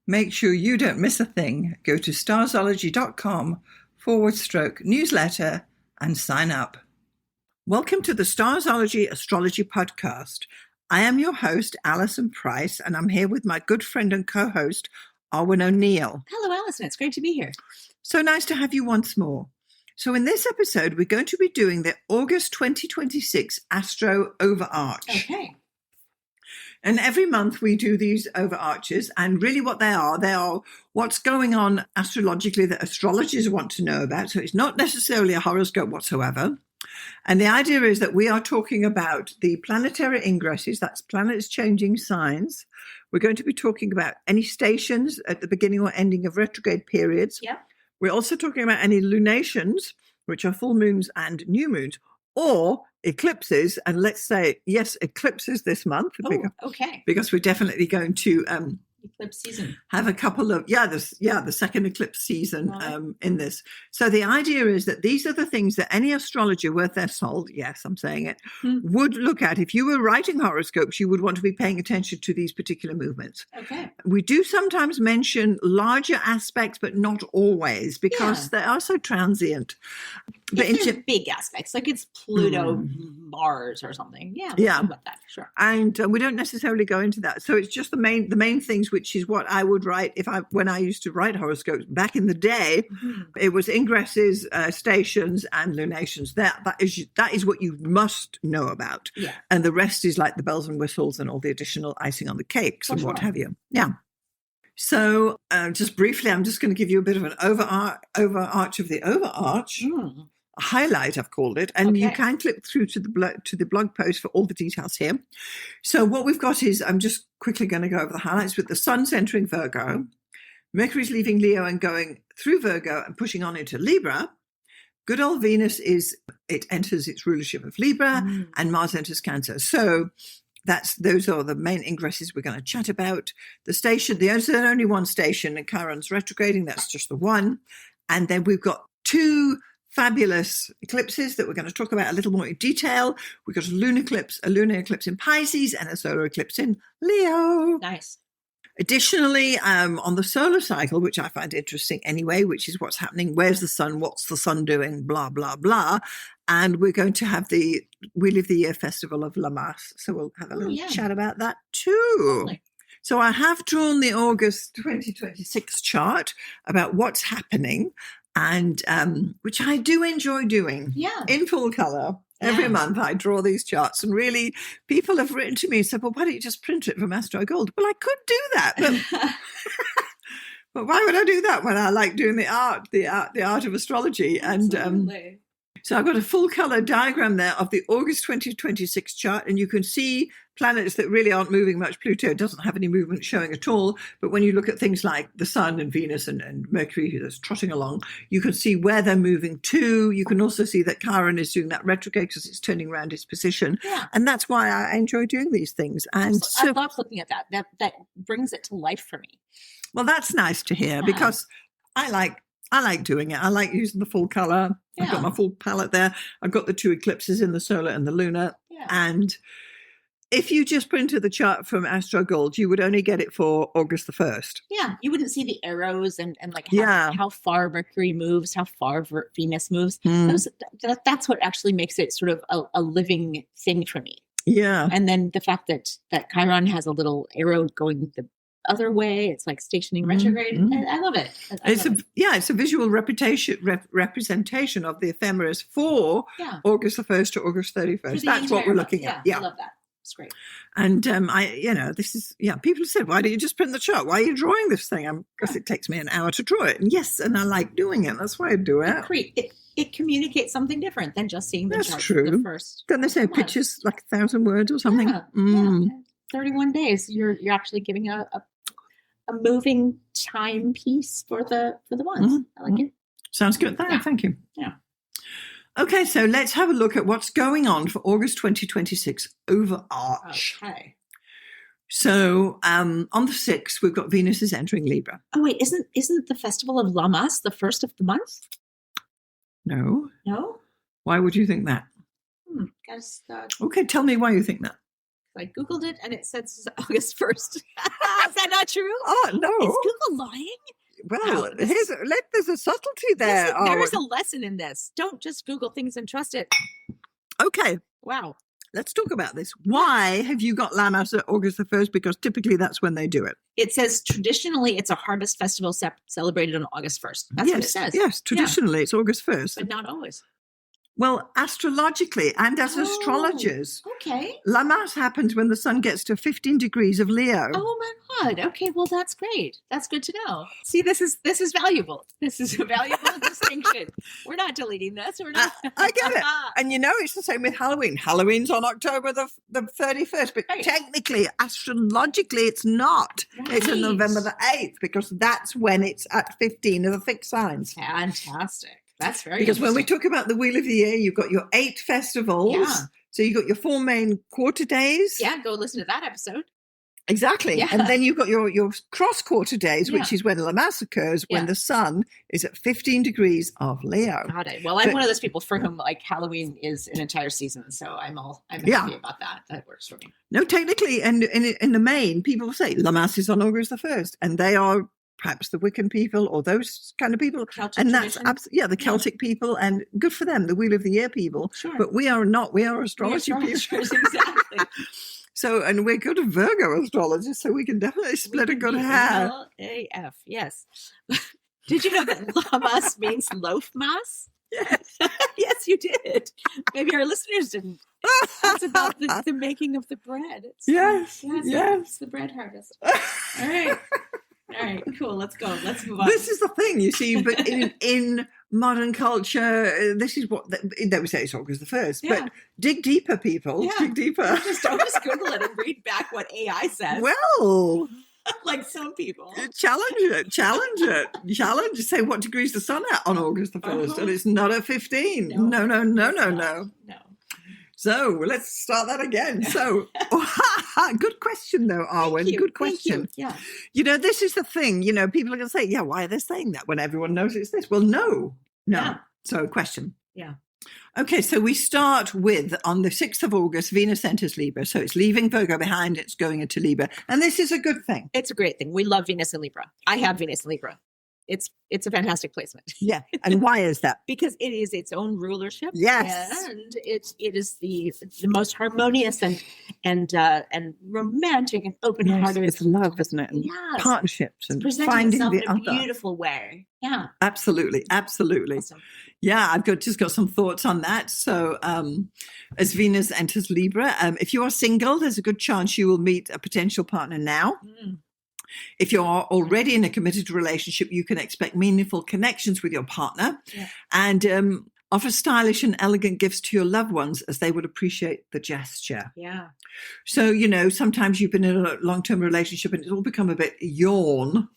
Make sure you don't miss a thing. Go to starzology.com/newsletter and sign up. Welcome to the Starzology Astrology Podcast. I am your host, Alison Price, and I'm here with my good friend and co-host, Arwynne O'Neill. Hello, Alison. It's great to be here. So nice to have you once more. So in this episode, we're going to be doing the August 2026 Astro Overarch. Okay. And every month we do these overarches, and really what they are what's going on astrologically that astrologers want to know about. So it's not necessarily a horoscope whatsoever. And the idea is that we are talking about the planetary ingresses, that's planets changing signs. We're going to be talking about any stations at the beginning or ending of retrograde periods. Yeah. We're also talking about any lunations, which are full moons and new moons, or eclipses. And let's say, yes, eclipses this month. Oh, okay. Because we're definitely going to eclipse season. Have a couple of, the second eclipse season in this. So the idea is that these are the things that any astrologer worth their salt, yes, I'm saying it, would look at. If you were writing horoscopes, you would want to be paying attention to these particular movements. Okay. We do sometimes mention larger aspects, but not always, because they are so transient. But if big aspects, like it's Pluto, Mars or something. Yeah. We'll talk about that, sure. And we don't necessarily go into that. So it's just the main things, which is what I would write when I used to write horoscopes back in the day. It was ingresses, stations, and lunations. That is what you must know about. Yeah. And the rest is like the bells and whistles and all the additional icing on the cakes and what have you. Yeah. So just briefly, I'm just going to give you a bit of an overarch of the overarch. A highlight, I've called it, and you can click through to the blog post for all the details here. So what we've got is, I'm just quickly going to go over the highlights with the Sun's entering Virgo, Mercury's leaving Leo and going through Virgo and pushing on into Libra. Good old Venus it enters its rulership of Libra, and Mars enters Cancer. So those are the main ingresses we're going to chat about. The station, there's only one station, and Chiron's retrograding. That's just the one, and then we've got two fabulous eclipses that we're going to talk about a little more in detail. We've got a lunar eclipse in Pisces and a solar eclipse in Leo. Nice. Additionally, on the solar cycle, which I find interesting anyway, which is what's happening, where's the sun, what's the sun doing, blah, blah, blah. And we're going to have the Wheel of the Year Festival of Lamas. So we'll have a little chat about that too. Totally. So I have drawn the August 2026 chart about what's happening, and which I do enjoy doing in full color. Every month I draw these charts, and really people have written to me and said, well, why don't you just print it from Astro Gold? Well, I could do that, but why would I do that when I like doing the art of astrology? Absolutely. And so I've got a full color diagram there of the August 2026 chart, and you can see planets that really aren't moving much. Pluto doesn't have any movement showing at all. But when you look at things like the Sun and Venus and Mercury that's trotting along, you can see where they're moving to. You can also see that Chiron is doing that retrograde because it's turning around its position. Yeah. And that's why I enjoy doing these things. And I love looking at that. That brings it to life for me. Well, that's nice to hear because I like doing it. I like using the full color. Yeah. I've got my full palette there. I've got the two eclipses in the solar and the lunar. Yeah. And if you just printed the chart from Astro Gold, you would only get it for August the 1st. Yeah. You wouldn't see the arrows and like how far Mercury moves, how far Venus moves. That's what actually makes it sort of a living thing for me. Yeah. And then the fact that Chiron has a little arrow going the other way, it's like stationing retrograde. I love it. It's a visual representation of the ephemeris for August the 1st to August 31st. That's what we're looking at. Yeah, I love that. It's great. And people said, why don't you just print the chart? Why are you drawing this thing? Because it takes me an hour to draw it. And yes, and I like doing it. That's why I do it. It communicates something different than just seeing the chart. That's true. The first. Don't they say pictures like 1,000 words or something? Yeah. 31 days. You're actually giving a moving timepiece for the ones. I like it. Sounds good. Thank you. Yeah. Okay, so let's have a look at what's going on for August 2026 overarch. Okay. So on the 6th, we've got Venus is entering Libra. Oh, wait, isn't the festival of Lamas the first of the month? No. No? Why would you think that? Guess Okay, tell me why you think that. I Googled it and it says August 1st. Is that not true? Oh, no. Is Google lying? Well, Wow, there's a subtlety there. There is a lesson in this. Don't just Google things and trust it. Okay. Wow. Let's talk about this. Why have you got Lammas at August the 1st? Because typically that's when they do it. It says traditionally it's a harvest festival celebrated on August 1st. That's what it says. Yes, traditionally it's August 1st. But not always. Well, astrologically and as astrologers, okay. Lammas happens when the sun gets to 15 degrees of Leo. Oh my God. Okay, well that's great. That's good to know. See, this is valuable. This is a valuable distinction. We're not deleting this. We're not. I get it. And it's the same with Halloween. Halloween's on October the 31st, but technically, astrologically, it's not. Right. It's on November the 8th because that's when it's at 15 of the fixed signs. Fantastic. That's very because when we talk about the Wheel of the Year, you've got your 8 festivals. Yeah. So you've got your 4 main quarter days. Yeah, go listen to that episode. Exactly. Yeah. And then you've got your cross quarter days, which is when Lammas occurs, when the sun is at 15 degrees of Leo. Got it. Well, I'm one of those people for whom Halloween is an entire season. So I'm happy about that. That works for me. No, technically, and in the main, people say Lammas is on August the 1st, and they are perhaps the Wiccan people or those kind of people. Celtic and tradition. That's the Celtic people, and good for them, the Wheel of the Year people. Sure. But we are not. We are astrology people. Exactly. So, and we're good at Virgo astrologers, so we can definitely split a good hair. AF, yes. Did you know that Lammas means loaf mass? Yes. Yes, you did. Maybe our listeners didn't. It's about the making of the bread. Yes. It's the bread harvest. All right, cool. Let's go. Let's move on. This is the thing, you see, but in modern culture, this is what they would say it's August the 1st. Yeah. But dig deeper, people. Yeah. Dig deeper. Don't just Google it and read back what AI says. Well, like some people. Challenge it. Say what degrees the sun at on August the 1st. And it's not at 15. No. So let's start that again. So, good question, though, Arwynne. Good question. Yeah. This is the thing. People are going to say, yeah, why are they saying that when everyone knows it's this? Well, no. Yeah. So, question. Yeah. Okay, so we start with, on the 6th of August, Venus enters Libra. So it's leaving Virgo behind, it's going into Libra. And this is a good thing. It's a great thing. We love Venus in Libra. I have Venus in Libra. It's a fantastic placement. Yeah. And why is that? Because it is its own rulership. Yes. And it is the most harmonious and romantic and open-hearted. It's love, isn't it? And partnerships and finding the in a beautiful way. Yeah. Absolutely. Awesome. Yeah, I've just got some thoughts on that. So as Venus enters Libra, if you are single, there's a good chance you will meet a potential partner now. Mm. If you are already in a committed relationship, you can expect meaningful connections with your partner and offer stylish and elegant gifts to your loved ones as they would appreciate the gesture. Yeah. So, sometimes you've been in a long-term relationship and it's all become a bit yawn.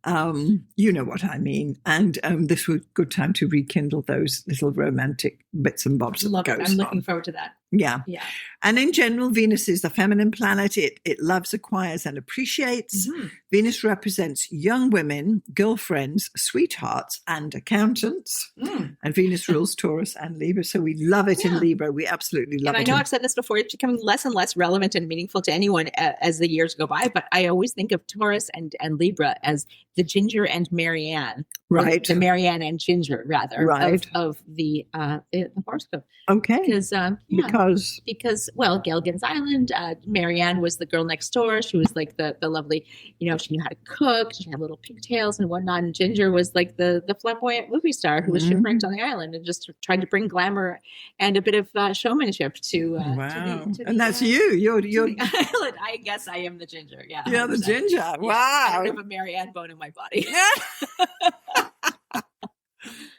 You know what I mean. And this was a good time to rekindle those little romantic bits and bobs. Love it. I'm looking forward to that. Yeah. Yeah. And in general, Venus is the feminine planet. It loves, acquires, and appreciates. Mm-hmm. Venus represents young women, girlfriends, sweethearts, and accountants. Mm. And Venus rules Taurus and Libra. So we love it in Libra. We absolutely love it. And I know I've said this before. It's becoming less and less relevant and meaningful to anyone as the years go by. But I always think of Taurus and Libra as the Ginger and Marianne. Right. The Marianne and Ginger, rather. Right. Of the horoscope. Okay. Because Gilligan's Island, Marianne was the girl next door. She was like the lovely, she knew how to cook. She had little pigtails and whatnot. And Ginger was like the flamboyant movie star who was shipwrecked on the island and just tried to bring glamour and a bit of showmanship to and that's you. You're the island. I guess I am the Ginger. Yeah. You're the Ginger. Wow. I don't have a Marianne bone in my body.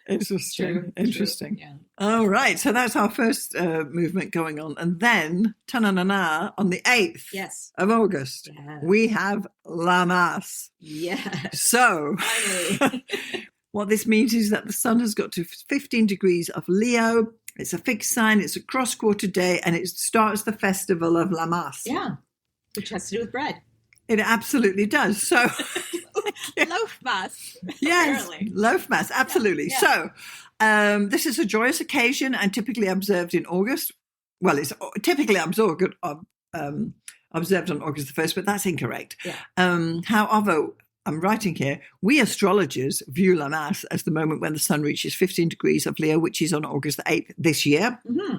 Interesting. True. Yeah. All right. So that's our first movement going on. And then, ta-na-na-na, on the 8th of August, we have Lammas. Yes. So what this means is that the sun has got to 15 degrees of Leo. It's a fixed sign. It's a cross-quarter day. And it starts the festival of Lammas. Yeah. Which has to do with bread. It absolutely does. So... Loaf mass. Yes, loaf mass, absolutely. Yeah. So this is a joyous occasion and typically observed in August. Well, it's typically observed observed on August the 1st, but that's incorrect. Yeah. However, I'm writing here, we astrologers view Lammas as the moment when the sun reaches 15 degrees of Leo, which is on August the 8th this year. Mm-hmm.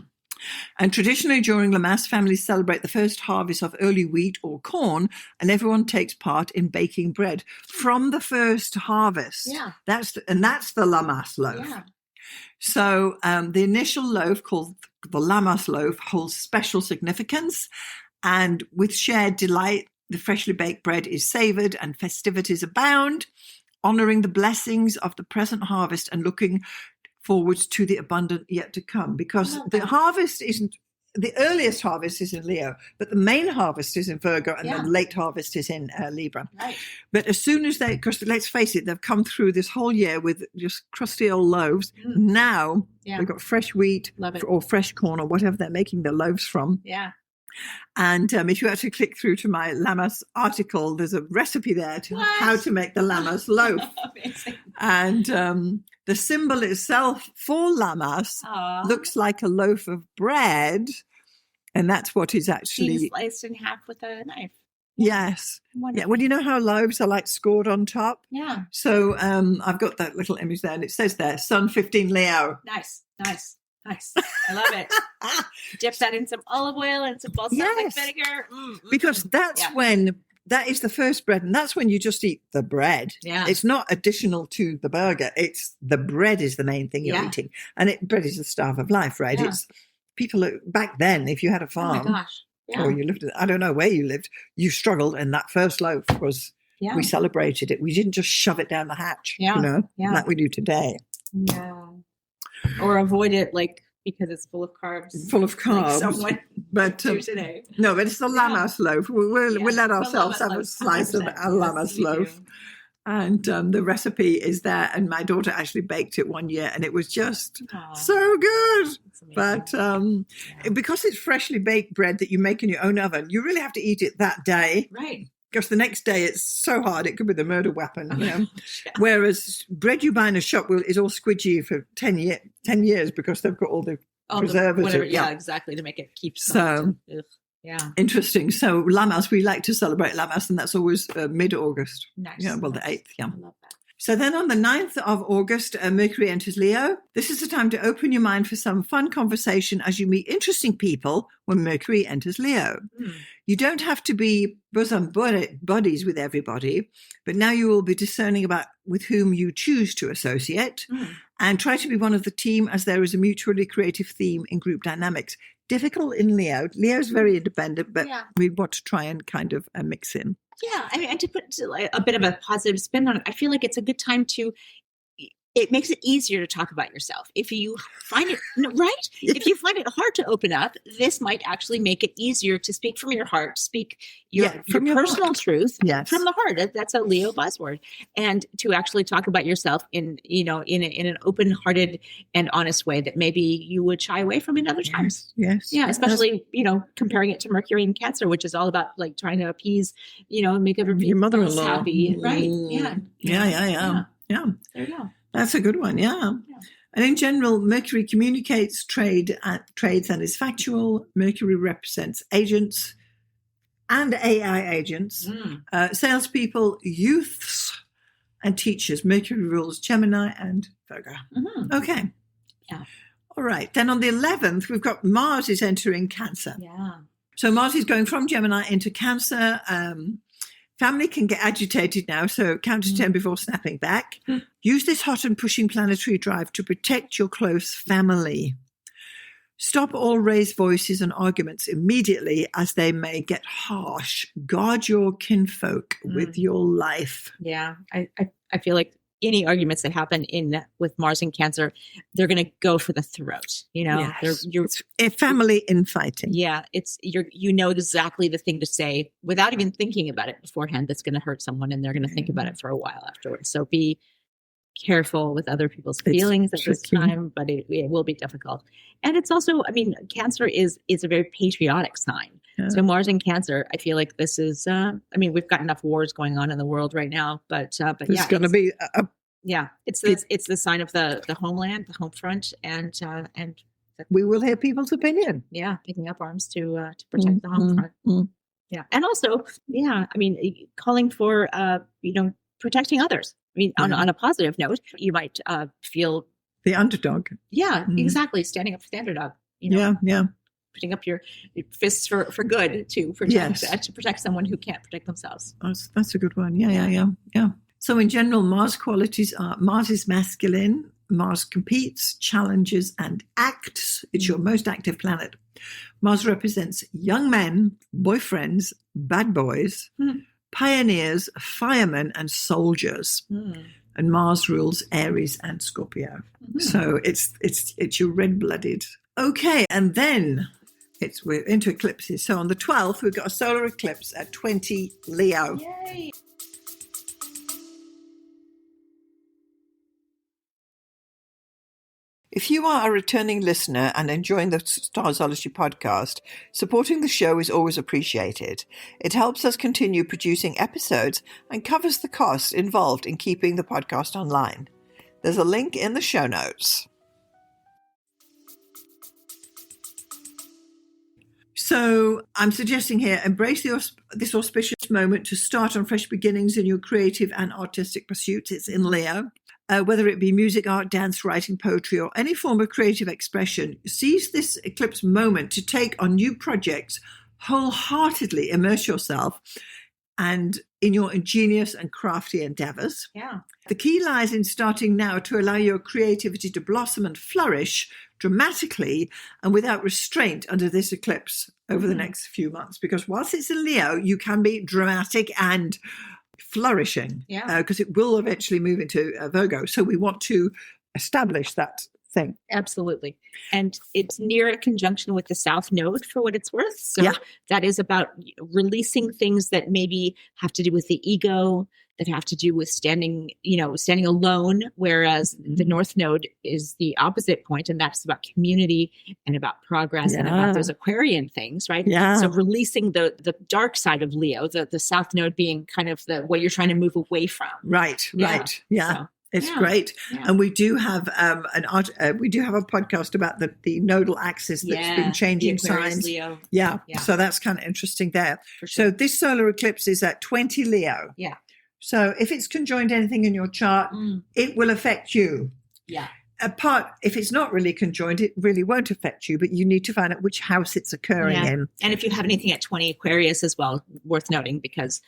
And traditionally during Lammas, families celebrate the first harvest of early wheat or corn, and everyone takes part in baking bread from the first harvest. Yeah. That's the Lammas loaf. Yeah. So the initial loaf, called the Lammas loaf, holds special significance, and with shared delight, the freshly baked bread is savored and festivities abound, honoring the blessings of the present harvest and looking forward to the abundant yet to come. Because the harvest isn't, the earliest harvest is in Leo, but the main harvest is in Virgo, and the late harvest is in Libra. Right. But as soon as because let's face it, they've come through this whole year with just crusty old loaves. Now they've got fresh wheat or fresh corn or whatever they're making their loaves from. Yeah. And if you actually click through to my Lammas article, there's a recipe there to how to make the Lammas loaf. Amazing. And the symbol itself for Lammas looks like a loaf of bread, and that's what is actually being sliced in half with a knife. Yes. Wonderful. Yeah. Well, you know how loaves are like scored on top? Yeah. So I've got that little image there, and it says there, Sun 15 Leo. Nice. I love it. Dip that in some olive oil and some balsamic vinegar. Because that's when, that is the first bread, and that's when you just eat the bread. Yeah. It's not additional to the burger. It's the bread is the main thing you're eating. And bread is the starve of life, right? Yeah. It's people back then, if you had a farm, oh my gosh. Yeah. or you lived, I don't know where you lived, you struggled, and that first loaf was, we celebrated it. We didn't just shove it down the hatch, like we do today. Yeah. Or avoid it, because it's full of carbs. Full of carbs. Like someone but today. No, but it's the Lammas loaf. We'll let ourselves have a slice of a Lammas loaf. And the recipe is there. And my daughter actually baked it one year, and it was just so good. But because it's freshly baked bread that you make in your own oven, you really have to eat it that day. Right. Because the next day it's so hard, it could be the murder weapon, Whereas bread you buy in a shop is all squidgy for 10 years because they've got all the preservatives. Exactly, to make it keep soft. So, interesting. So Lammas, we like to celebrate Lammas, and that's always mid-August. Nice. Yeah, well, the 8th, I love that. So then on the 9th of August, Mercury enters Leo. This is the time to open your mind for some fun conversation as you meet interesting people when Mercury enters Leo. You don't have to be bosom buddies with everybody, but now you will be discerning about with whom you choose to associate and try to be one of the team, as there is a mutually creative theme in group dynamics. Difficult in Leo. Leo's very independent, but we want to try and kind of mix in. Yeah, I mean, and to put a bit of a positive spin on it, I feel like it's a good time it makes it easier to talk about yourself. If you find it, right? If you find it hard to open up, this might actually make it easier to speak from your heart, speak your personal truth from the heart. That's a Leo buzzword. And to actually talk about yourself in an open-hearted and honest way that maybe you would shy away from in other times. Yes. Yeah, especially, comparing it to Mercury in Cancer, which is all about trying to appease, and make everybody your mother-in-law happy. Right. Yeah. There you go. That's a good one, yeah. And in general, Mercury communicates trades and is factual. Mercury represents agents and AI agents, salespeople, youths, and teachers. Mercury rules Gemini and Virgo. Okay. Yeah. All right. Then on the 11th, we've got Mars is entering Cancer. Yeah. So Mars is going from Gemini into Cancer. Family can get agitated now, so count to 10 before snapping back. Use this hot and pushing planetary drive to protect your close family. Stop all raised voices and arguments immediately, as they may get harsh. Guard your kinfolk with your life. Yeah, I feel like any arguments that happen with Mars in Cancer, they're going to go for the throat. Yes. It's a family infighting. Yeah, it's exactly the thing to say without even thinking about it beforehand. That's going to hurt someone, and they're going to think about it for a while afterwards. So be careful with other people's feelings at this time, but it will be difficult. And it's also, Cancer is a very patriotic sign. Yeah. So Mars in Cancer, I feel like this is, we've got enough wars going on in the world right now, but it's going to be it's the sign of the homeland, the home front, and we will hear people's opinion. Yeah, picking up arms to protect the home front. Yeah, and also, I mean, calling for protecting others. I mean, on a positive note, you might feel the underdog. Yeah, exactly. Standing up for the underdog. Putting up your fists for good to protect someone who can't protect themselves. That's a good one. Yeah. So in general, Mars qualities are: Mars is masculine. Mars competes, challenges, and acts. It's your most active planet. Mars represents young men, boyfriends, bad boys, pioneers, firemen, and soldiers. And Mars rules Aries and Scorpio. So it's your red-blooded. Okay, and then we're into eclipses. So on the 12th, we've got a solar eclipse at 20 Leo. Yay! If you are a returning listener and enjoying the Starzology podcast, supporting the show is always appreciated. It helps us continue producing episodes and covers the costs involved in keeping the podcast online. There's a link in the show notes. So I'm suggesting here, embrace this auspicious moment to start on fresh beginnings in your creative and artistic pursuits. It's in Leo. Whether it be music, art, dance, writing, poetry, or any form of creative expression, seize this eclipse moment to take on new projects, wholeheartedly immerse yourself and in your ingenious and crafty endeavors. Yeah. The key lies in starting now to allow your creativity to blossom and flourish dramatically and without restraint under this eclipse over the next few months. Because whilst it's in Leo, you can be dramatic and flourishing, because it will eventually move into Virgo. So we want to establish that thing. Absolutely. And it's near a conjunction with the South Node for what it's worth. So that is about releasing things that maybe have to do with the ego, that have to do with standing alone, whereas the North Node is the opposite point, and that's about community and about progress and about those Aquarian things, right? Yeah. So releasing the dark side of Leo, the South Node being kind of what you're trying to move away from. Right. Yeah. So, it's great. Yeah. And we do have a podcast about the nodal axis that's been changing signs. Leo. Yeah. So that's kind of interesting there. Sure. So this solar eclipse is at 20 Leo. Yeah. So if it's conjoined anything in your chart, it will affect you. Yeah. If it's not really conjoined, it really won't affect you, but you need to find out which house it's occurring in. And if you have anything at 20 Aquarius as well, worth noting because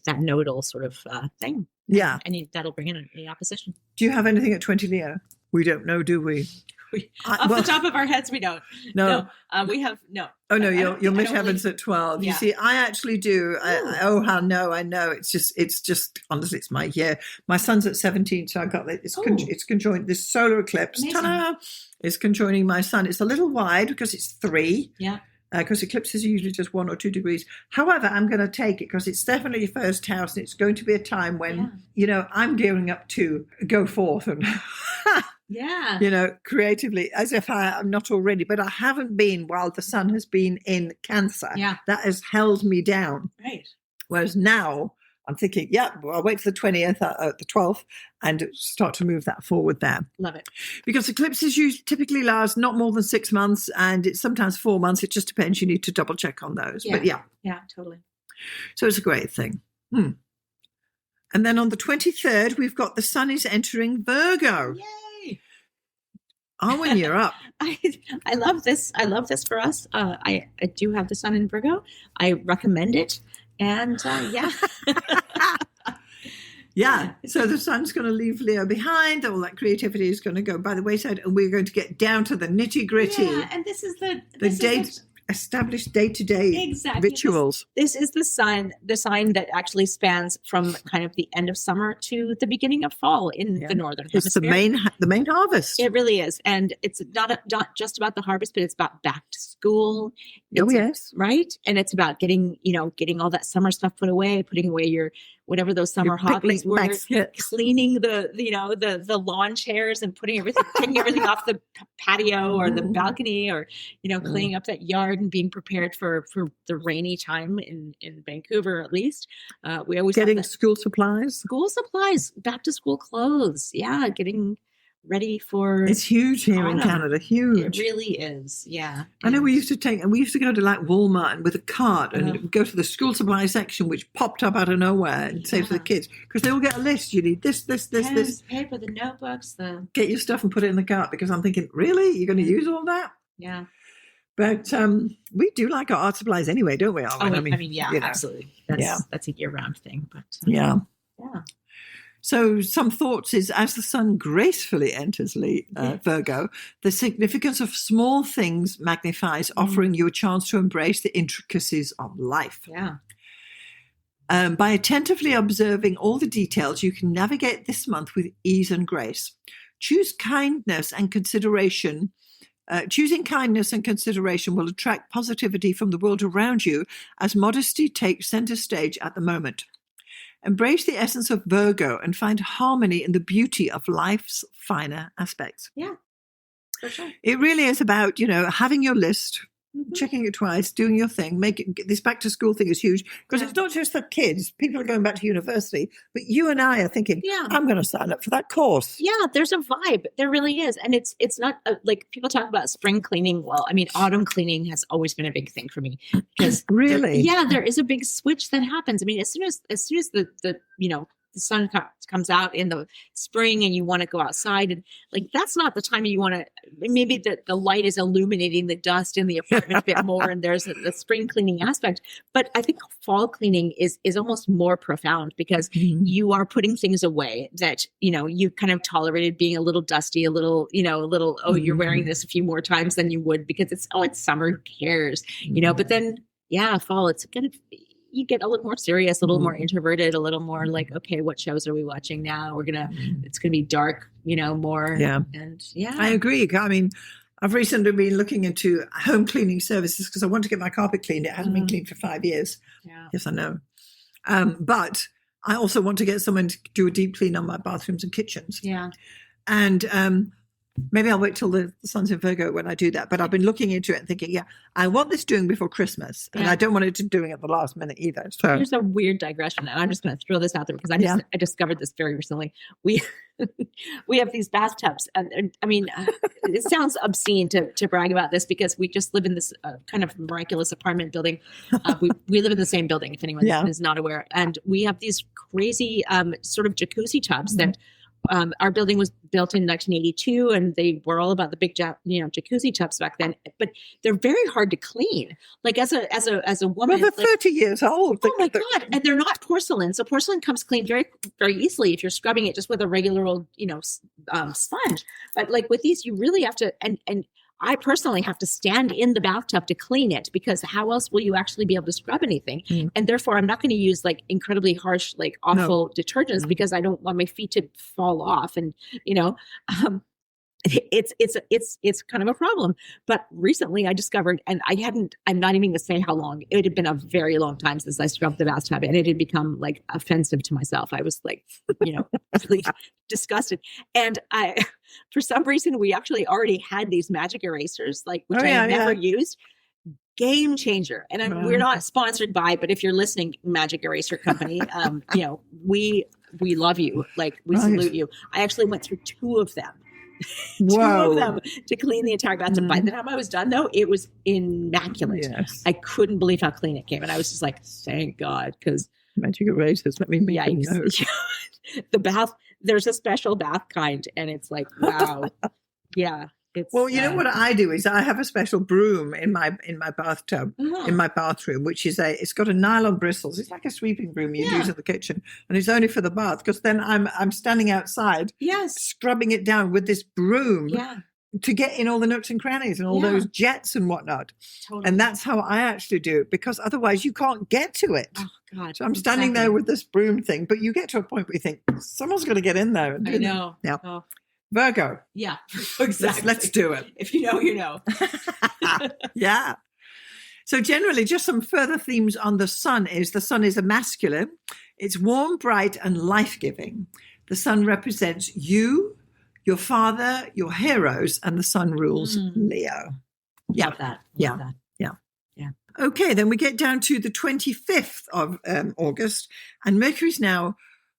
that nodal sort of thing. Yeah. And that'll bring in any opposition. Do you have anything at 20 Leo? We don't know, do we? The top of our heads, we don't. No. We have no. Oh, no, your midheaven's at 12. You see, I actually do. I know. It's just, honestly, it's my year. My son's at 17, so I got it's conjoined. This solar eclipse, ta-da, is conjoining my sun. It's a little wide because it's 3. Yeah. Because eclipses are usually just 1 or 2 degrees. However, I'm going to take it because it's definitely your first house, and it's going to be a time when, I'm gearing up to go forth and, creatively, as if I'm not already. But I haven't been while the sun has been in Cancer. Yeah. That has held me down. Right. Whereas now I'm thinking, I'll wait for the 20th, the 12th, and start to move that forward there. Love it. Because eclipses typically last not more than 6 months, and it's sometimes 4 months. It just depends. You need to double check on those. Yeah. But yeah, totally. So it's a great thing. And then on the 23rd, we've got the sun is entering Virgo. Yay! Arwynne, you're up. I love this. I love this for us. I do have the sun in Virgo. I recommend it. And so the sun's going to leave Leo behind. All that creativity is going to go by the wayside, and we're going to get down to the nitty gritty. Yeah, and this is established day-to-day rituals. This is the sign that actually spans from kind of the end of summer to the beginning of fall in the northern hemisphere. It's the main harvest. It really is, and it's not just about the harvest, but it's about back to school. Yes, right, and it's about getting all that summer stuff put away, putting away your whatever those summer hobbies were, cleaning the lawn chairs and taking everything off the patio or the balcony, or cleaning up that yard and being prepared for the rainy time in Vancouver, at least. We always getting school supplies, back to school clothes. Yeah, getting ready for. It's huge here in Canada. Huge. It really is. Yeah. I know we used to go to like Walmart and with a cart and go to the school supply section, which popped up out of nowhere and say to the kids, because they all get a list. You need this, this, paper, the notebooks, get your stuff and put it in the cart, because I'm thinking, really? You're going to use all that? Yeah. But we do like our art supplies anyway, don't we, Arwynne? I mean, yeah, absolutely. That's a year-round thing. But yeah. Yeah. So some thoughts is, as the sun gracefully enters Virgo, the significance of small things magnifies, offering you a chance to embrace the intricacies of life. Yeah. By attentively observing all the details, you can navigate this month with ease and grace. Choosing kindness and consideration will attract positivity from the world around you, as modesty takes center stage at the moment. Embrace the essence of Virgo and find harmony in the beauty of life's finer aspects. Yeah, for sure. It really is about, having your list, checking it twice, doing your thing. This back to school thing is huge, because it's not just the kids. People are going back to university, but you and I are thinking, I'm going to sign up for that course. Yeah, there's a vibe. There really is. And it's not like people talk about spring cleaning. Well, I mean, autumn cleaning has always been a big thing for me. Because really? There is a big switch that happens. I mean, as soon as the sun comes out in the spring and you want to go outside, and like, that's not the time you want to, maybe the light is illuminating the dust in the apartment a bit more, and there's the spring cleaning aspect. But I think fall cleaning is almost more profound, because you are putting things away that, you kind of tolerated being a little dusty, a little, you're wearing this a few more times than you would because it's summer, who cares, but then, fall, it's going to be, you get a little more serious, a little more introverted, a little more like, okay, what shows are we watching now? It's going to be dark, more. Yeah. And I agree. I mean, I've recently been looking into home cleaning services because I want to get my carpet cleaned. It hasn't been cleaned for 5 years. Yeah. Yes, I know. But I also want to get someone to do a deep clean on my bathrooms and kitchens. Yeah. And maybe I'll wait till the sun's in Virgo when I do that. But I've been looking into it and thinking, I want this doing before Christmas. And I don't want it to doing at the last minute either. So here's a weird digression. And I'm just going to throw this out there because I discovered this very recently. We have these bathtubs. And I mean, it sounds obscene to brag about this, because we just live in this kind of miraculous apartment building. We live in the same building, if anyone is not aware. And we have these crazy sort of jacuzzi tubs that our building was built in 1982, and they were all about the big, jacuzzi tubs back then. But they're very hard to clean. Like as a woman, well, they're 30 years old. Oh my God! And they're not porcelain, so porcelain comes clean very, very easily if you're scrubbing it just with a regular old, sponge. But like with these, you really have to and I personally have to stand in the bathtub to clean it, because how else will you actually be able to scrub anything? And therefore, I'm not going to use like incredibly harsh, like awful detergents, because I don't want my feet to fall off. And, it's kind of a problem. But recently I discovered, and I'm not even going to say how long, it had been a very long time since I scrubbed the bathtub, and it had become like offensive to myself. I was like, really disgusted. And for some reason, we actually already had these magic erasers, which I had never used. Game changer. And we're not sponsored by, but if you're listening, Magic Eraser Company, we love you. Like, we salute you. I actually went through 2 of them. Whoa. 2 of them to clean the entire bathtub. By the time I was done, though, it was immaculate. Yes. I couldn't believe how clean it came. And I was just like, thank God, because magic erasers, let me make a note. The bath, there's a special bath kind, and it's like, wow. Yeah. Well, you know what I do is I have a special broom in my bathtub, in my bathroom, which is it's got a nylon bristles. It's like a sweeping broom you use in the kitchen, and it's only for the bath, because then I'm standing outside, scrubbing it down with this broom to get in all the nooks and crannies and all those jets and whatnot. Totally. And that's how I actually do it, because otherwise you can't get to it. Oh God! So I'm standing there with this broom thing, but you get to a point where you think someone's going to get in there. And I know. Yeah. Oh. Virgo. Yeah, exactly. Let's do it. If you know, you know. Yeah. So generally, just some further themes on the sun is a masculine. It's warm, bright, and life-giving. The sun represents you, your father, your heroes, and the sun rules Leo. Yeah. Love that. Yeah. Love that. Yeah. Okay, then we get down to the 25th of August, and Mercury's now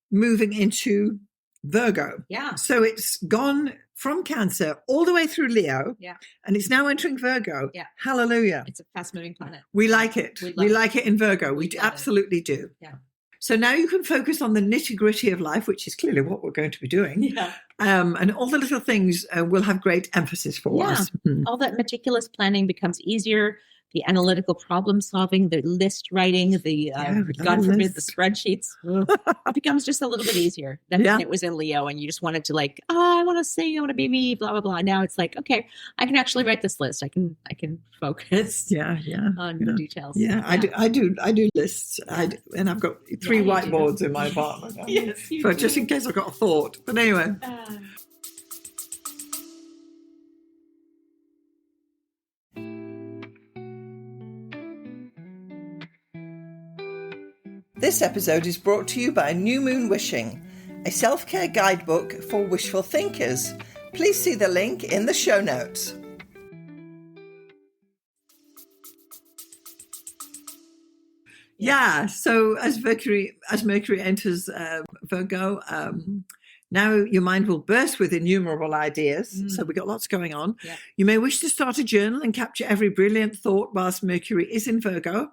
moving into Virgo. Yeah. So it's gone from Cancer all the way through Leo. Yeah. And it's now entering Virgo. Yeah. Hallelujah. It's a fast-moving planet. We like it. We like it in Virgo. We absolutely do. Yeah. So now you can focus on the nitty-gritty of life, which is clearly what we're going to be doing. Yeah. And all the little things will have great emphasis for us. Mm-hmm. All that meticulous planning becomes easier. The analytical problem solving, the list writing, the God forbid, the spreadsheets. It becomes just a little bit easier than when it was in Leo, and you just wanted to like, I want to sing, I want to be me, blah blah blah. Now it's like, okay, I can actually write this list. I can focus. On the details. Yeah, I do lists. And I've got 3 whiteboards in my apartment. Yes, so just in case I've got a thought. But anyway. This episode is brought to you by New Moon Wishing, a self-care guidebook for wishful thinkers. Please see the link in the show notes. Yeah, so as Mercury enters Virgo, now your mind will burst with innumerable ideas. So we've got lots going on. Yeah. You may wish to start a journal and capture every brilliant thought whilst Mercury is in Virgo.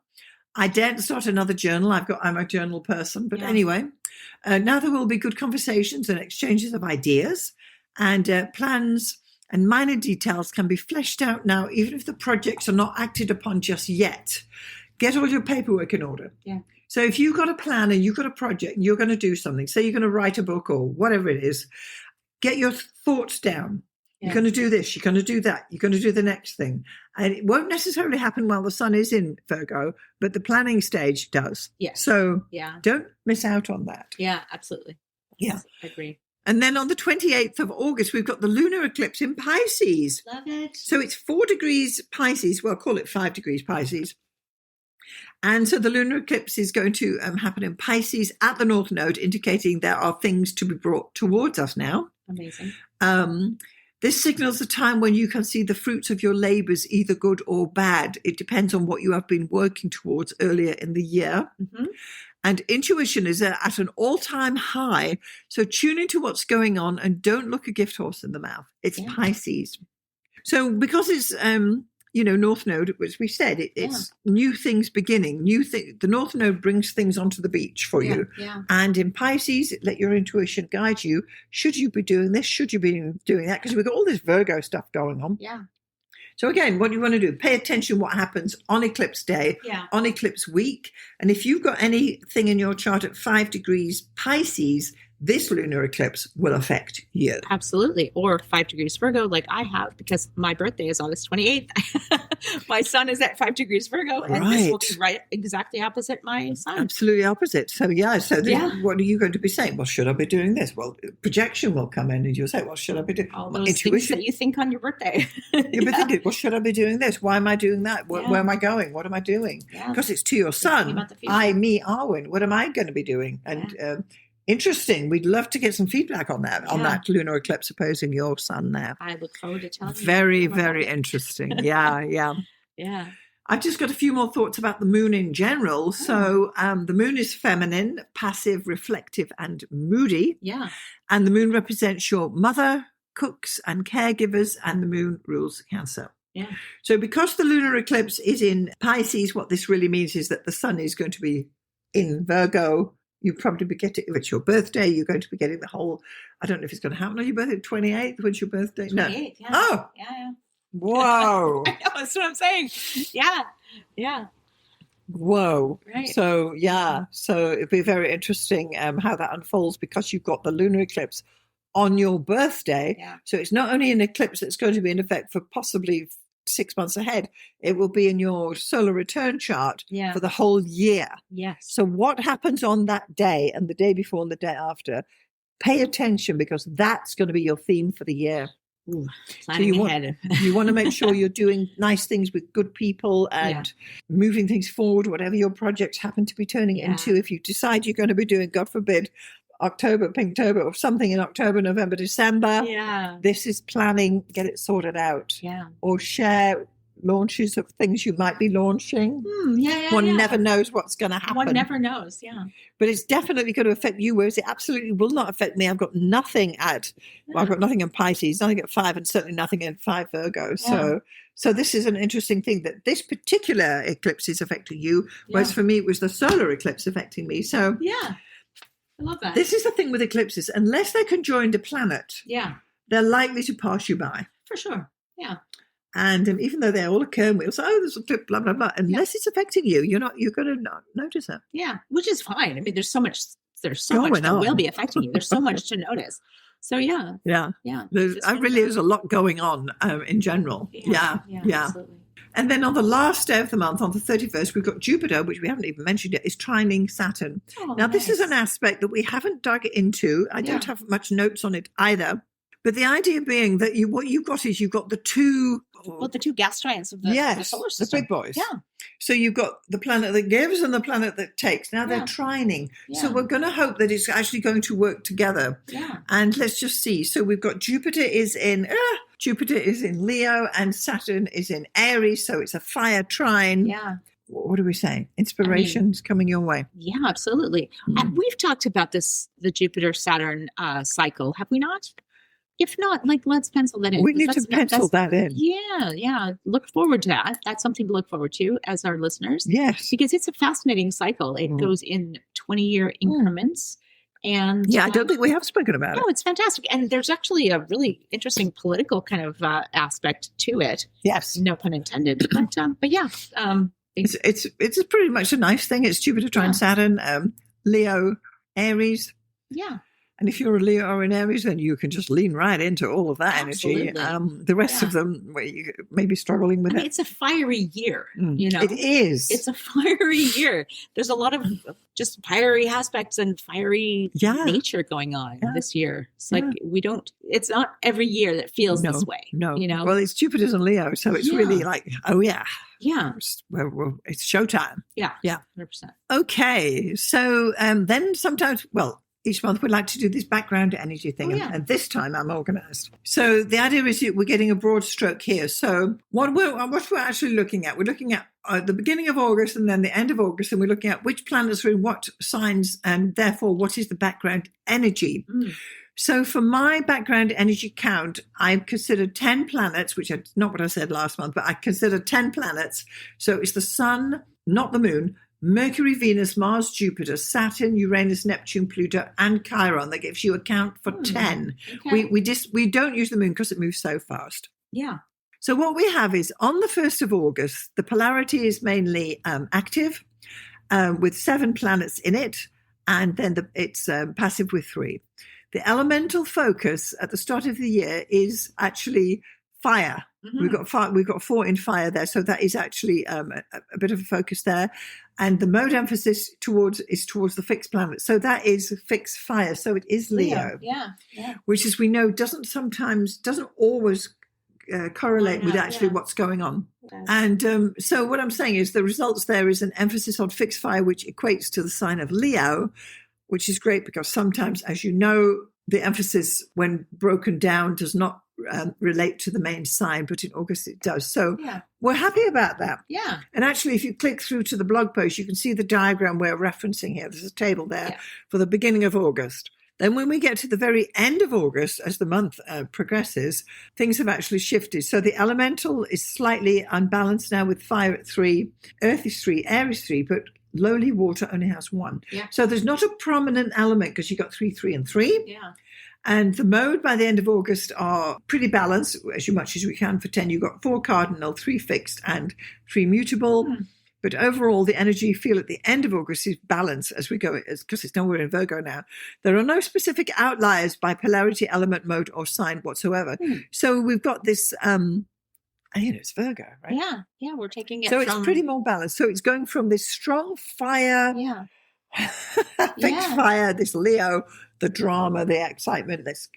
I daren't start another journal. I'm a journal person. But anyway, now there will be good conversations and exchanges of ideas, and plans and minor details can be fleshed out now, even if the projects are not acted upon just yet. Get all your paperwork in order. Yeah. So if you've got a plan and you've got a project and you're going to do something, say you're going to write a book or whatever it is, get your thoughts down. You're going to do this, you're going to do that, you're going to do the next thing. And it won't necessarily happen while the sun is in Virgo, but the planning stage does. Yeah. So don't miss out on that. Yeah, absolutely. Yeah. I agree. And then on the 28th of August, we've got the lunar eclipse in Pisces. Love it. So it's 4 degrees Pisces. Well, call it 5 degrees Pisces. And so the lunar eclipse is going to happen in Pisces at the North Node, indicating there are things to be brought towards us now. Amazing. This signals a time when you can see the fruits of your labors, either good or bad. It depends on what you have been working towards earlier in the year. Mm-hmm. And intuition is at an all-time high. So tune into what's going on and don't look a gift horse in the mouth. It's Pisces. So because it's, North Node, as we said, it's new things beginning. The North Node brings things onto the beach for you. Yeah. And in Pisces, let your intuition guide you. Should you be doing this? Should you be doing that? Because we've got all this Virgo stuff going on. Yeah. So again, what you want to do, pay attention what happens on eclipse day, on eclipse week. And if you've got anything in your chart at 5 degrees Pisces, this lunar eclipse will affect you. Absolutely. Or 5 degrees Virgo, like I have, because my birthday is August 28th. My sun is at 5 degrees Virgo, and this will be right exactly opposite my sun. Absolutely opposite. So, what are you going to be saying? Well, should I be doing this? Well, projection will come in and you'll say, well, should I be doing all those things that you think on your birthday? You'll be thinking, well, should I be doing this? Why am I doing that? Where am I going? What am I doing? Because it's to your sun. Me, Arwynne. What am I going to be doing? And interesting. We'd love to get some feedback on that, on that lunar eclipse opposing your sun there. I look forward to telling you. Very, very interesting. Yeah. Yeah. I've just got a few more thoughts about the moon in general. So the moon is feminine, passive, reflective, and moody. Yeah. And the moon represents your mother, cooks, and caregivers, and the moon rules Cancer. Yeah. So because the lunar eclipse is in Pisces, what this really means is that the sun is going to be in Virgo. You probably be getting, if it's your birthday, you're going to be getting the whole, I don't know if it's going to happen on your birthday, 28th, when's your birthday? 28th, no. Yeah. Oh! Yeah. Whoa. I know, that's what I'm saying. Yeah. Whoa. Right. So, so it'd be very interesting how that unfolds because you've got the lunar eclipse on your birthday. Yeah. So it's not only an eclipse that's going to be in effect for possibly 6 months ahead, it will be in your solar return chart for the whole year. Yes. So what happens on that day and the day before and the day after, pay attention because that's going to be your theme for the year. Ooh, planning ahead. You want to make sure you're doing nice things with good people and moving things forward, whatever your projects happen to be turning into. If you decide you're going to be doing, God forbid, October, Pinktober, or something in October, November, December. Yeah. This is planning, get it sorted out. Yeah. Or share launches of things you might be launching. One never knows what's going to happen. One never knows, yeah. But it's definitely going to affect you, whereas it absolutely will not affect me. I've got nothing I've got nothing in Pisces, nothing at 5, and certainly nothing in 5 Virgo. So this is an interesting thing, that this particular eclipse is affecting you, whereas for me it was the solar eclipse affecting me. So yeah, I love that. This is the thing with eclipses. Unless they're conjoined a planet, they're likely to pass you by. For sure, yeah. And even though they all occur, and we'll say, "Oh, there's a eclipse," blah blah blah. Unless it's affecting you, you're going to not notice it. Yeah, which is fine. I mean, there's so much that will be affecting you. There's so much to notice. So yeah. There's a lot going on in general. Yeah. Absolutely. And then on the last day of the month, on the 31st, we've got Jupiter, which we haven't even mentioned yet, is trining Saturn. Now, this is an aspect that we haven't dug into. I don't have much notes on it either. But the idea being that what you've got is you've got the two... the two gas giants of the solar system. The big boys. Yeah. So you've got the planet that gives and the planet that takes. Now they're trining. Yeah. So we're going to hope that it's actually going to work together. Yeah. And let's just see. So we've got Jupiter is in Leo, and Saturn is in Aries. So it's a fire trine. Yeah. What do we say? Inspiration's coming your way. Yeah, absolutely. And we've talked about the Jupiter-Saturn cycle, have we not? If not, let's pencil that in. We need to pencil that in. Yeah. Look forward to that. That's something to look forward to as our listeners. Yes. Because it's a fascinating cycle. It goes in 20-year increments. And I don't think we have spoken about it. No, it's fantastic. And there's actually a really interesting political kind of aspect to it. Yes. No pun intended. But yeah. It's pretty much a nice thing. It's Jupiter trine Saturn, Leo, Aries. Yeah. And if you're a Leo or an Aries, then you can just lean right into all of that energy. The rest of them, where you may be struggling with it. It's a fiery year, you know. It is. It's a fiery year. There's a lot of just fiery aspects and fiery nature going on this year. It's like it's not every year that feels this way. No. You know? Well, it's Jupiter's in Leo, so it's really like, oh yeah. Yeah. It's showtime. Yeah. 100%. Okay. So then sometimes, each month we'd like to do this background energy thing. And this time I'm organized. So the idea is that we're getting a broad stroke here. So what we're actually looking at, we're looking at the beginning of August and then the end of August, and we're looking at which planets are in what signs, and therefore what is the background energy. So for my background energy count, I've considered 10 planets, which is not what I said last month, but I considered 10 planets. So it's the sun, not the moon, Mercury, Venus, Mars, Jupiter, Saturn, Uranus, Neptune, Pluto, and Chiron. That gives you a count for 10. Okay. We don't use the moon because it moves so fast. Yeah. So what we have is on the 1st of August, the polarity is mainly active with 7 planets in it, and then it's passive with 3. The elemental focus at the start of the year is actually fire. We've got 4 in fire there, so that is actually a bit of a focus there. And the mode emphasis is towards the fixed planet, so that is fixed fire. So it is Leo, which, as we know, doesn't always correlate with actually what's going on. And so what I'm saying is the results there is an emphasis on fixed fire, which equates to the sign of Leo, which is great because sometimes, as you know, the emphasis when broken down does not relate to the main sign, but in August it does. So we're happy about that. Yeah. And actually, if you click through to the blog post, you can see the diagram we're referencing here. There's a table there for the beginning of August. Then when we get to the very end of August, as the month progresses, things have actually shifted. So the elemental is slightly unbalanced now with fire at 3, earth is 3, air is 3, but lowly water only has 1. Yeah. So there's not a prominent element because you've got 3, 3, and 3. Yeah. And the mode by the end of August are pretty balanced, as much as we can for 10. You've got 4 cardinal, 3 fixed, and 3 mutable. But overall, the energy you feel at the end of August is balanced as we go, because it's nowhere in Virgo now. There are no specific outliers by polarity, element, mode, or sign whatsoever. So we've got this, it's Virgo, right? Yeah, we're taking it it's pretty more balanced. So it's going from this strong fire, fixed fire, this Leo, the drama, the excitement, let's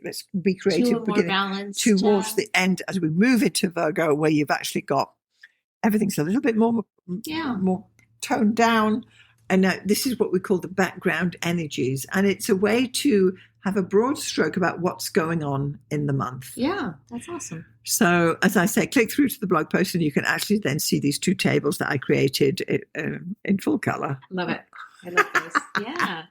be creative, beginning towards the end as we move into Virgo, where you've actually got everything's a little bit more toned down, And this is what we call the background energies. And it's a way to have a broad stroke about what's going on in the month. Yeah, that's awesome. So, as I say, click through to the blog post and you can actually then see these 2 tables that I created in full color. Love it. I love this. Yeah.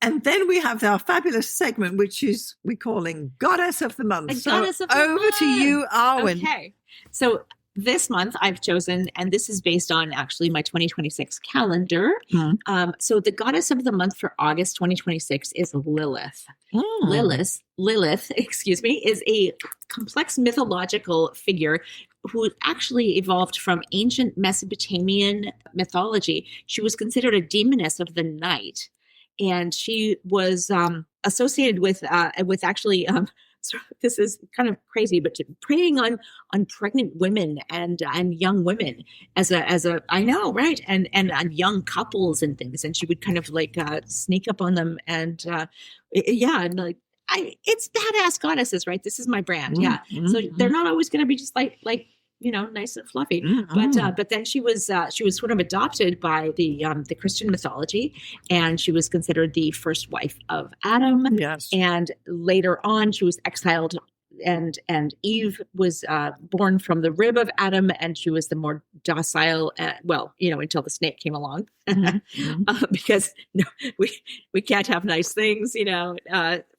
And then we have our fabulous segment, which is we're calling Goddess of the Month. Goddess of the over Month. to you, Arwynne. Okay. So this month I've chosen, and this is based on actually my 2026 calendar. So the Goddess of the Month for August 2026 is Lilith. Lilith, excuse me, is a complex mythological figure who actually evolved from ancient Mesopotamian mythology. She was considered a demoness of the night. And she was associated with actually, so this is kind of crazy, but preying on pregnant women and young women as a I know, right, and on young couples and things. And she would kind of like sneak up on them and and like it's badass goddesses, right? This is my brand, So they're not always going to be just like nice and fluffy. But then she was sort of adopted by the Christian mythology, and she was considered the first wife of Adam. Yes. And later on, she was exiled, and Eve was born from the rib of Adam, and she was the more docile. Until the snake came along, because we can't have nice things,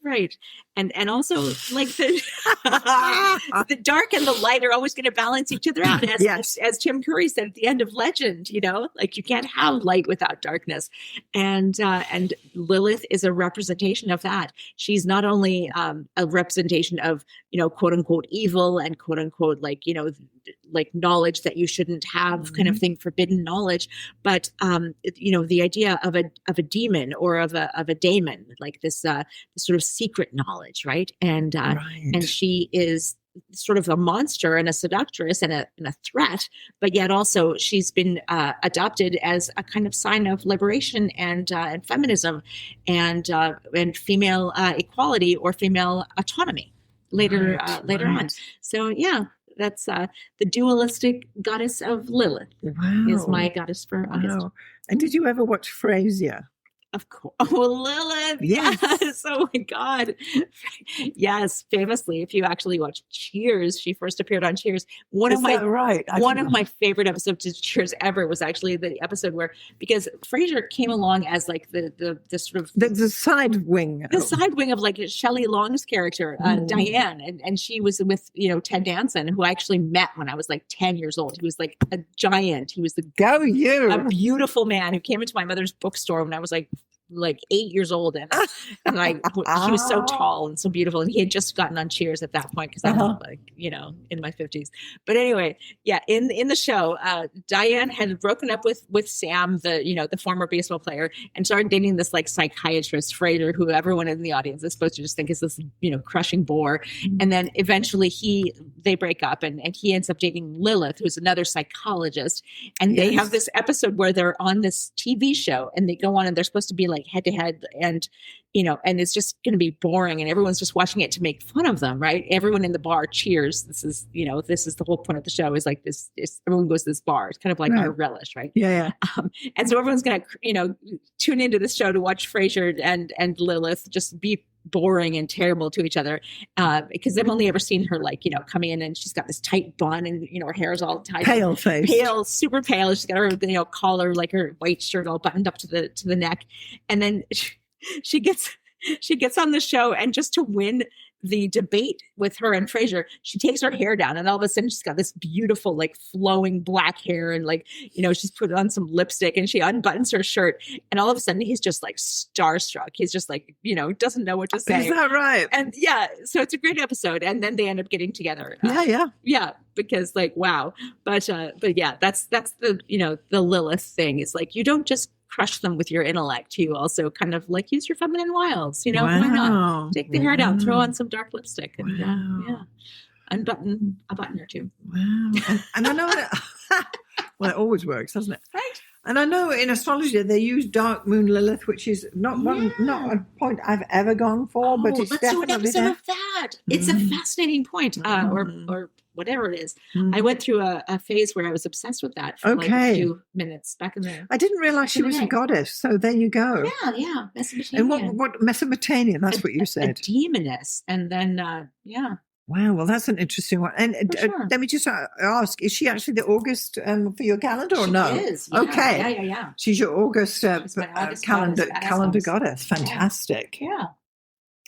right? And also like the dark and the light are always going to balance each other out. As Tim Curry said at the end of Legend, like you can't have light without darkness. And Lilith is a representation of that. She's not only a representation of, quote unquote evil and quote unquote like knowledge that you shouldn't have, kind of thing, forbidden knowledge, but the idea of a demon or of a daemon, like this sort of secret knowledge, right? And she is sort of a monster and a seductress and a threat, but yet also she's been adopted as a kind of sign of liberation and feminism and female equality or female autonomy later on. So that's the dualistic goddess of Lilith. Wow. Is my goddess for August. Wow. And did you ever watch Frasier? Of course. Oh, Lilith. Yes. Oh, my God. Yes. Famously, if you actually watch Cheers, she first appeared on Cheers. One of my favorite episodes of Cheers ever was actually the episode where, because Frasier came along as like the sort of the side wing. The side wing of like Shelley Long's character, Diane. And she was with, Ted Danson, who I actually met when I was like 10 years old. He was like a giant. He was a beautiful man who came into my mother's bookstore when I was like 8 years old, and he was so tall and so beautiful, and he had just gotten on Cheers at that point because I'm in my 50s. But anyway, in the show, Diane had broken up with Sam, the former baseball player, and started dating this like psychiatrist Frasier, who everyone in the audience is supposed to just think is this crushing bore. And then eventually they break up, and he ends up dating Lilith, who's another psychologist, and they have this episode where they're on this TV show, and they go on and they're supposed to be like head to head, and and it's just going to be boring, and everyone's just watching it to make fun of them, right? Everyone in the bar cheers. This is the whole point of the show, is like this. Everyone goes to this bar. It's kind of like our relish, right? Yeah. And so everyone's going to tune into this show to watch Frasier and Lilith just be boring and terrible to each other, because I've only ever seen her coming in, and she's got this tight bun, and her hair is all tight, super pale. She's got her collar, like her white shirt all buttoned up to the neck, and then she gets on the show, and just to win the debate with her and Frasier, she takes her hair down, and all of a sudden she's got this beautiful like flowing black hair, and she's put on some lipstick, and she unbuttons her shirt, and all of a sudden he's just like starstruck. He's just like doesn't know what to say. Is that right? And so it's a great episode, and then they end up getting together. Because wow. But yeah, that's the the Lilith thing. It's like you don't just crush them with your intellect. You also kind of like use your feminine wiles. Why not take the hair down, throw on some dark lipstick, and unbutton a button or two. Wow. And I know that well, it always works, doesn't it? Right. And I know in astrology they use dark moon Lilith, which is not a point I've ever gone for, but it's let's do an definitely episode there. of that. that. It's a fascinating point, or whatever it is. I went through a phase where I was obsessed with that for like a few minutes back in the. I didn't realize she was a goddess. So there you go. Yeah, Mesopotamian. And what Mesopotamian? That's what you said. A demoness, and then Wow, well, that's an interesting one. And let me just ask: is she actually the August for your calendar, or no? She is. Yeah. Okay. Yeah. She's your August, August calendar goddess. Fantastic. Yeah.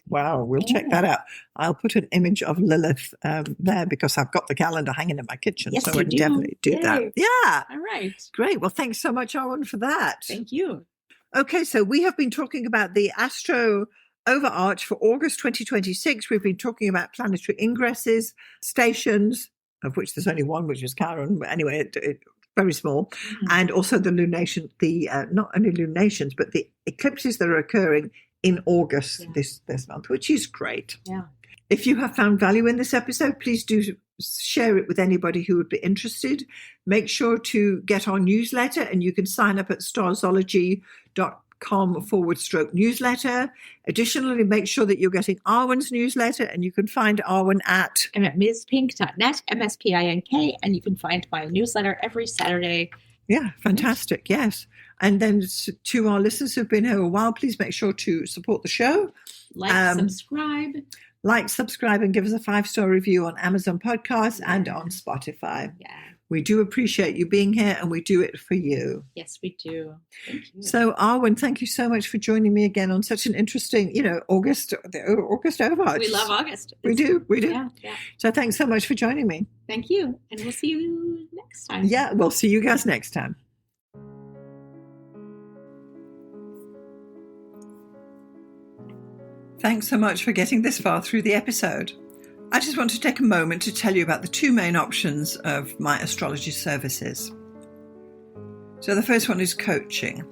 Wow, we'll check that out. I'll put an image of Lilith there because I've got the calendar hanging in my kitchen. Yes, so I would definitely do that. Yeah. All right. Great. Well, thanks so much, Arwynne, for that. Thank you. Okay, so we have been talking about the Astro Overarch for August 2026. We've been talking about planetary ingresses, stations, of which there's only one, which is Chiron. But anyway, it very small. And also the lunation, not only lunations, but the eclipses that are occurring in August this month, which is great. Yeah. If you have found value in this episode, please do share it with anybody who would be interested. Make sure to get our newsletter, and you can sign up at starzology.com/newsletter. Additionally, make sure that you're getting Arwynne's newsletter, and you can find Arwynne at mspink.net, MSPINK, and you can find my newsletter every Saturday. Yeah, fantastic. Yes. And then to our listeners who've been here a while, please make sure to support the show. Subscribe. Subscribe, and give us a 5-star review on Amazon Podcasts and on Spotify. Yeah. We do appreciate you being here, and we do it for you. Yes, we do. Thank you. So, Arwynne, thank you so much for joining me again on such an interesting, August Overarch. We love August. We do. Yeah. So thanks so much for joining me. Thank you. And we'll see you next time. Yeah, we'll see you guys next time. Thanks so much for getting this far through the episode. I just want to take a moment to tell you about the 2 main options of my astrology services. So the first one is coaching.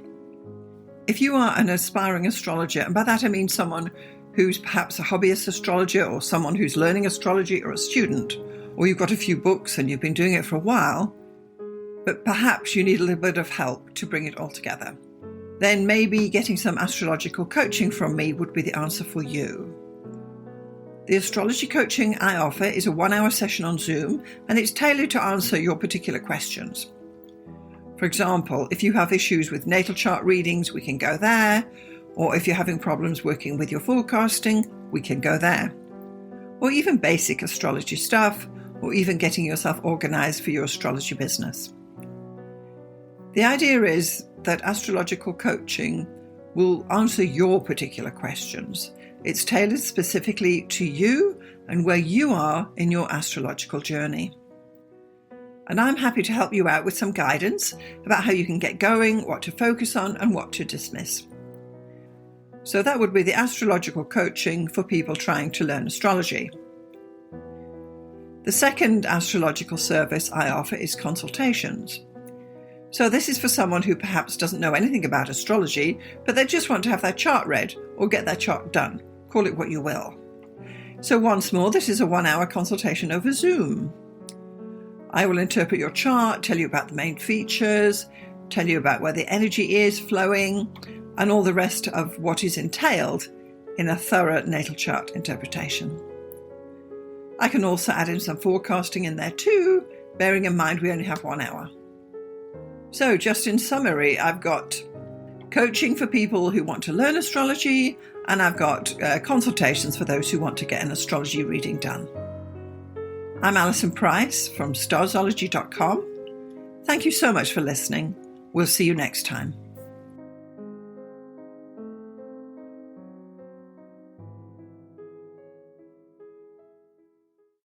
If you are an aspiring astrologer, and by that I mean someone who's perhaps a hobbyist astrologer, or someone who's learning astrology, or a student, or you've got a few books and you've been doing it for a while, but perhaps you need a little bit of help to bring it all together, then maybe getting some astrological coaching from me would be the answer for you. The astrology coaching I offer is a 1-hour session on Zoom, and it's tailored to answer your particular questions. For example, if you have issues with natal chart readings, we can go there. Or if you're having problems working with your forecasting, we can go there. Or even basic astrology stuff, or even getting yourself organized for your astrology business. The idea is that astrological coaching will answer your particular questions. It's tailored specifically to you and where you are in your astrological journey. And I'm happy to help you out with some guidance about how you can get going, what to focus on, and what to dismiss. So that would be the astrological coaching for people trying to learn astrology. The second astrological service I offer is consultations. So this is for someone who perhaps doesn't know anything about astrology, but they just want to have their chart read or get their chart done. Call it what you will. So once more, this is a 1-hour consultation over Zoom. I will interpret your chart, tell you about the main features, tell you about where the energy is flowing, and all the rest of what is entailed in a thorough natal chart interpretation. I can also add in some forecasting in there too, bearing in mind we only have 1 hour. So just in summary, I've got coaching for people who want to learn astrology, and I've got consultations for those who want to get an astrology reading done. I'm Alison Price from Starzology.com. Thank you so much for listening. We'll see you next time.